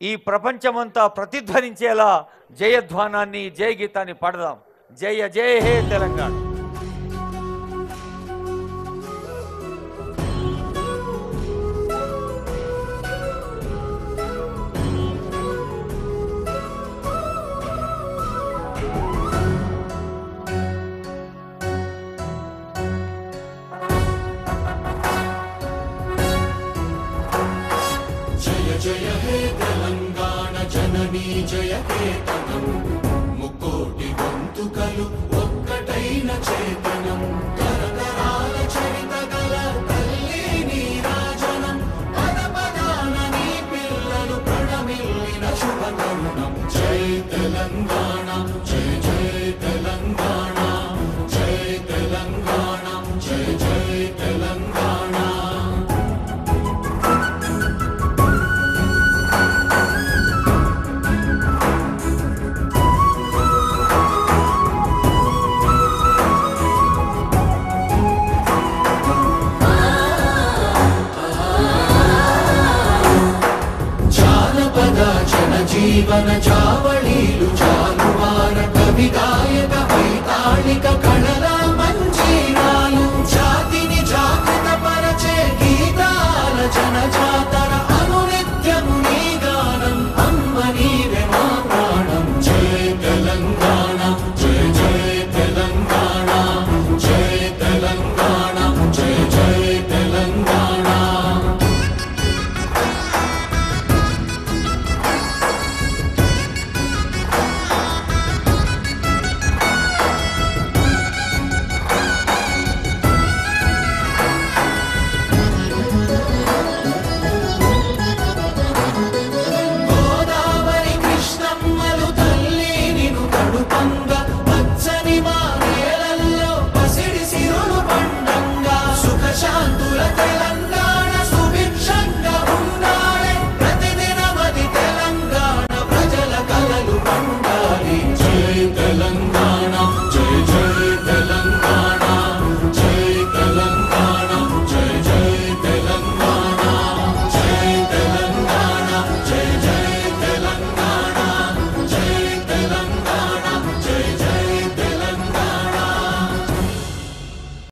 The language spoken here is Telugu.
ఈ ప్రపంచమంతా ప్రతిధ్వనించేలా జయధ్వానాన్ని జయగీతాన్ని పాడదాం. జయ జయ హే తెలంగాణ. జయ హే తెలంగాణ జననీ జయ కేతనం, ముక్కోటి గొంతుకలు ఒక్కటైన చేతనం, తరతరాల చరిత గల తల్లి నీరాజనం, పద పదాన నీ పిల్లలు ప్రణమిల్లిన శుభతరుణం. జై తెలంగాణ జయ జయ తెలంగాణ, జై తెలంగాణ జయ జయ తెలంగాణ. జీవన చావళీలు చాలువార కవి గాయక వైతాళిక కళల మంజీరాలు, జాతిని జాగృత పరచే గీతాల జనజాతర అనునిత్యము నీ గానం.